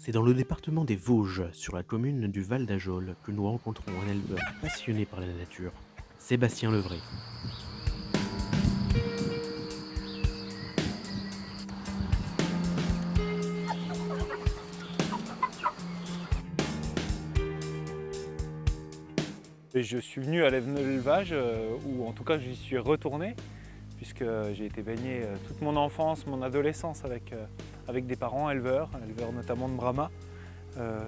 C'est dans le département des Vosges, sur la commune du Val d'Ajol, que nous rencontrons un éleveur passionné par la nature, Sébastien Levray. Et je suis venu à l'élevage, ou en tout cas j'y suis retourné, puisque j'ai été baigné toute mon enfance, mon adolescence avec des parents éleveurs notamment de Brahma,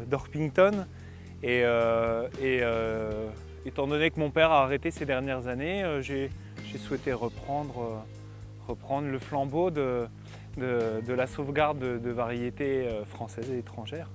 d'Orpington. Étant donné que mon père a arrêté ces dernières années, j'ai souhaité reprendre le flambeau de la sauvegarde de variétés françaises et étrangères.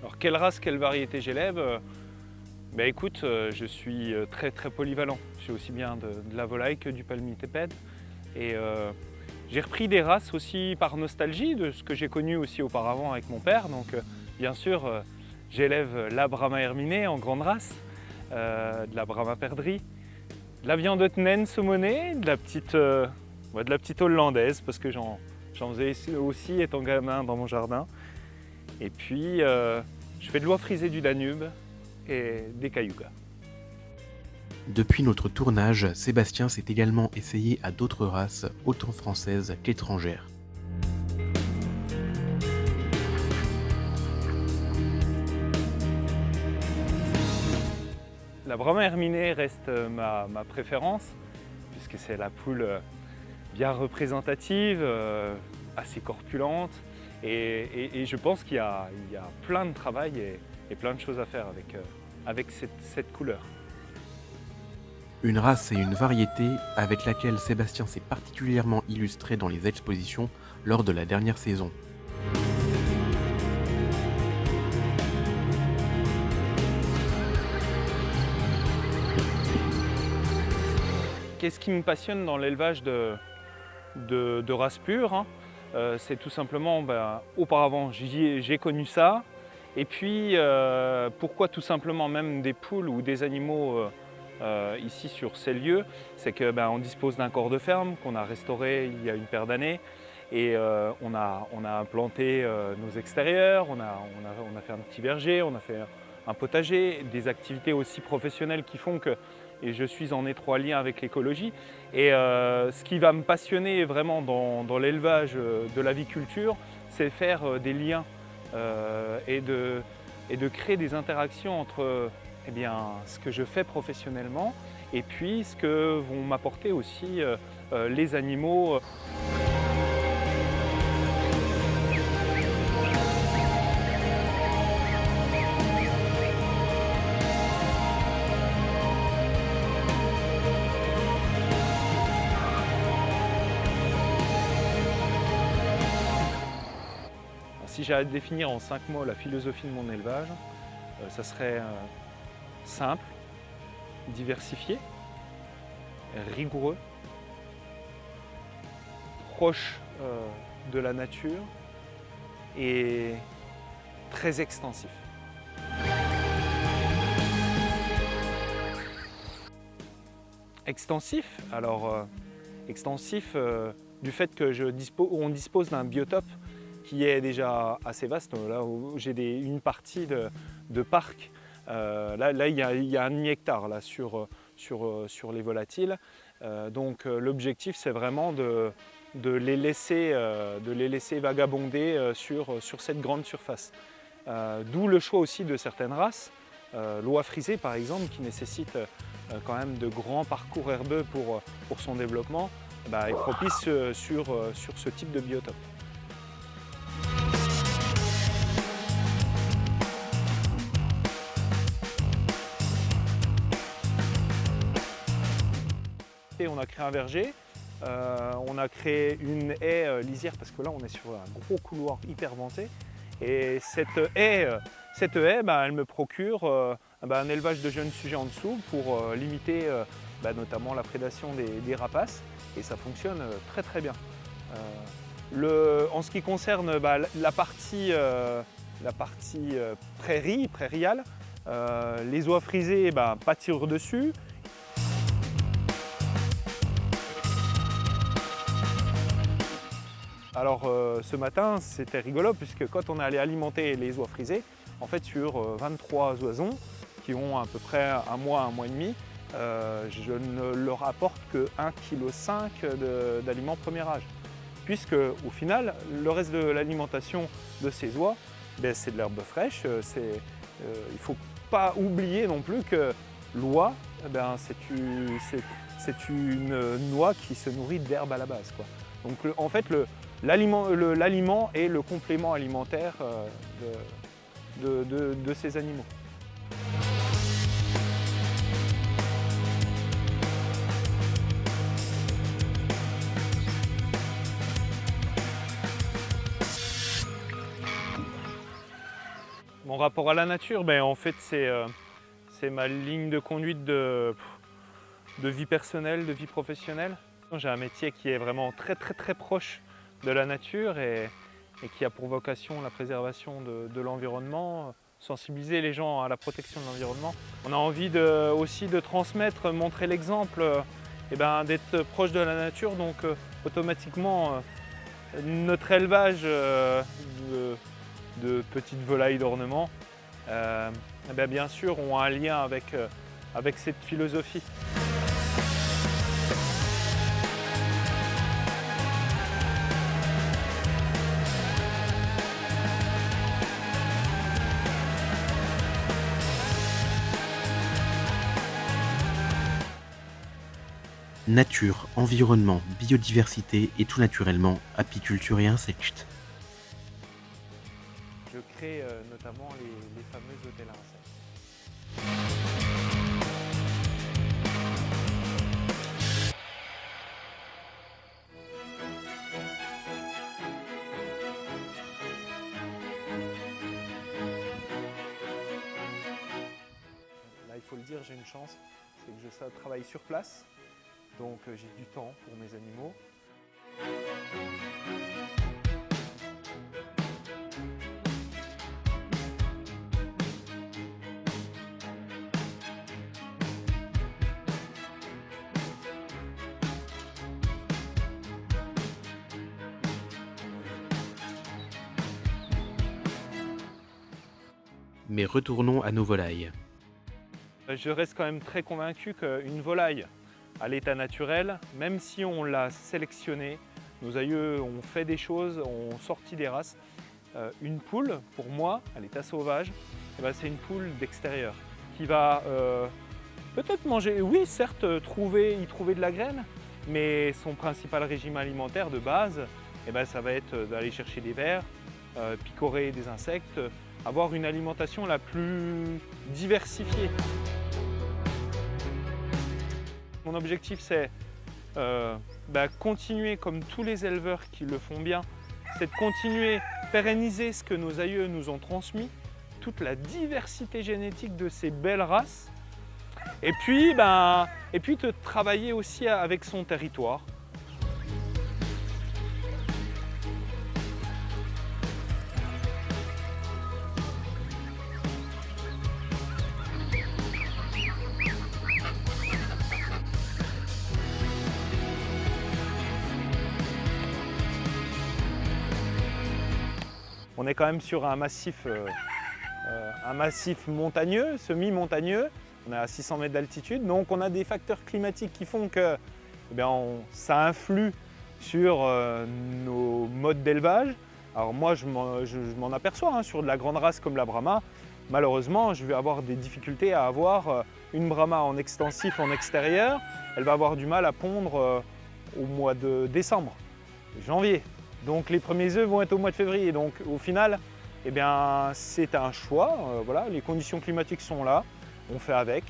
Alors quelle race, quelle variété j'élève? Écoute, je suis très polyvalent. J'ai aussi bien de la volaille que du palmipède. Et j'ai repris des races aussi par nostalgie de ce que j'ai connu aussi auparavant avec mon père. Donc bien sûr, j'élève la Brahma herminée en grande race, de la Brahma perdrix, de la viande Viandotnen saumonée, de la petite hollandaise parce que j'en faisais aussi étant gamin dans mon jardin. Et puis je fais de l'oie frisée du Danube et des cayugas. Depuis notre tournage, Sébastien s'est également essayé à d'autres races, autant françaises qu'étrangères. La Brahma herminée reste ma préférence, puisque c'est la poule bien représentative, assez corpulente. Et je pense qu'il y a plein de travail et plein de choses à faire avec cette couleur. Une race et une variété avec laquelle Sébastien s'est particulièrement illustré dans les expositions lors de la dernière saison. Qu'est-ce qui me passionne dans l'élevage de races pures, c'est tout simplement, auparavant j'ai connu ça, et puis pourquoi tout simplement même des poules ou des animaux ici sur ces lieux, c'est qu'on dispose d'un corps de ferme qu'on a restauré il y a une paire d'années, et on a implanté nos extérieurs, on a fait un petit verger, on a fait un potager, des activités aussi professionnelles qui font que et je suis en étroit lien avec l'écologie. Et ce qui va me passionner vraiment dans l'élevage de l'aviculture, c'est faire des liens et de créer des interactions entre ce que je fais professionnellement et puis ce que vont m'apporter aussi les animaux. Si j'ai à définir en 5 mots la philosophie de mon élevage, ça serait simple, diversifié, rigoureux, proche de la nature et très extensif. Extensif, alors extensif du fait que on dispose d'un biotope qui est déjà assez vaste. Là où j'ai une partie de parc, là il y a un demi-hectare là, sur les volatiles. Donc l'objectif c'est vraiment de les laisser vagabonder sur cette grande surface. D'où le choix aussi de certaines races, l'oie frisée par exemple, qui nécessite quand même de grands parcours herbeux pour son développement, est propice sur ce type de biotope. On a créé un verger, on a créé une haie lisière parce que là on est sur un gros couloir hyper venté Et cette haie elle me procure un élevage de jeunes sujets en dessous pour limiter notamment la prédation des rapaces. Et ça fonctionne très très bien. En ce qui concerne la partie prairiale, les oies frisées pâtirent dessus. Alors ce matin, c'était rigolo puisque quand on est allé alimenter les oies frisées, en fait sur 23 oisons qui ont à peu près un mois et demi, je ne leur apporte que 1,5 kg d'aliments premier âge. Puisque au final, le reste de l'alimentation de ces oies, c'est de l'herbe fraîche. Il ne faut pas oublier non plus que l'oie, c'est une oie qui se nourrit d'herbe à la base, quoi. Donc en fait, l'aliment est le complément alimentaire de ces animaux. Mon rapport à la nature, en fait, c'est ma ligne de conduite de vie personnelle, de vie professionnelle. J'ai un métier qui est vraiment très très très proche de la nature et qui a pour vocation la préservation de l'environnement, sensibiliser les gens à la protection de l'environnement. On a envie aussi de transmettre, montrer l'exemple, d'être proche de la nature, donc automatiquement notre élevage de petites volailles d'ornement, bien sûr, ont un lien avec cette philosophie. Nature, environnement, biodiversité et tout naturellement, apiculture et insectes. Je crée notamment les fameux hôtels à insectes. Là, il faut le dire, j'ai une chance, c'est que je travaille sur place, donc j'ai du temps pour mes animaux. Mais retournons à nos volailles. Je reste quand même très convaincu qu'une volaille à l'état naturel, même si on l'a sélectionnée, nos aïeux ont fait des choses, ont sorti des races, une poule, pour moi, à l'état sauvage, c'est une poule d'extérieur qui va peut-être manger, oui certes, y trouver de la graine, mais son principal régime alimentaire de base, ça va être d'aller chercher des vers, picorer des insectes, avoir une alimentation la plus diversifiée. Mon objectif, c'est continuer comme tous les éleveurs qui le font bien, c'est de continuer, pérenniser ce que nos aïeux nous ont transmis, toute la diversité génétique de ces belles races, et puis de travailler aussi avec son territoire. On est quand même sur un massif montagneux, semi-montagneux. On est à 600 mètres d'altitude, donc on a des facteurs climatiques qui font que ça influe sur nos modes d'élevage. Alors moi, je m'en aperçois, sur de la grande race comme la Brahma. Malheureusement, je vais avoir des difficultés à avoir une Brahma en extensif, en extérieur. Elle va avoir du mal à pondre au mois de décembre, janvier. Donc les premiers œufs vont être au mois de février. Donc au final, c'est un choix. Voilà, les conditions climatiques sont là, on fait avec.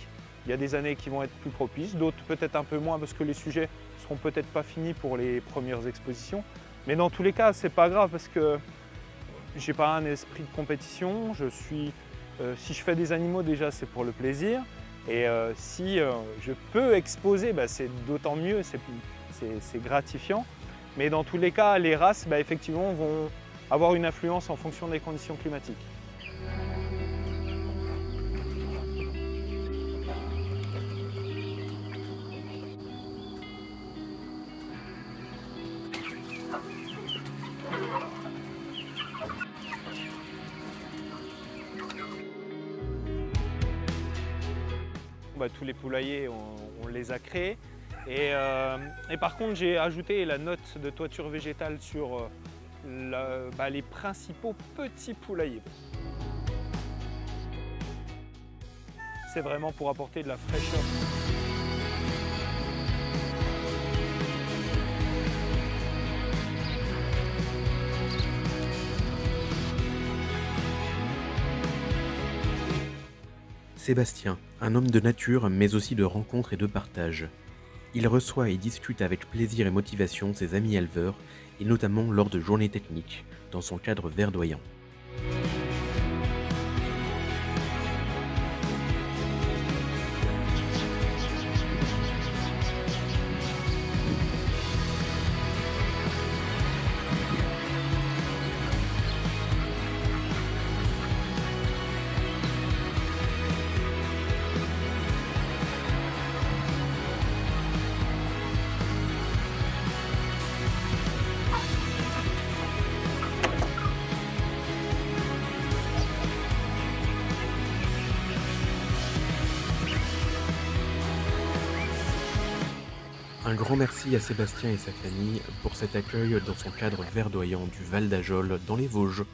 Il y a des années qui vont être plus propices, d'autres peut-être un peu moins parce que les sujets ne seront peut-être pas finis pour les premières expositions. Mais dans tous les cas, c'est pas grave parce que j'ai pas un esprit de compétition. Si je fais des animaux déjà, c'est pour le plaisir. Et si je peux exposer, c'est d'autant mieux, c'est gratifiant. Mais dans tous les cas, les races, effectivement, vont avoir une influence en fonction des conditions climatiques. Tous les poulaillers, on les a créés. Et par contre, j'ai ajouté la note de toiture végétale sur les principaux petits poulaillers. C'est vraiment pour apporter de la fraîcheur. Sébastien, un homme de nature mais aussi de rencontres et de partage. Il reçoit et discute avec plaisir et motivation ses amis éleveurs, et notamment lors de journées techniques, dans son cadre verdoyant. Un grand merci à Sébastien et sa famille pour cet accueil dans son cadre verdoyant du Val d'Ajol dans les Vosges.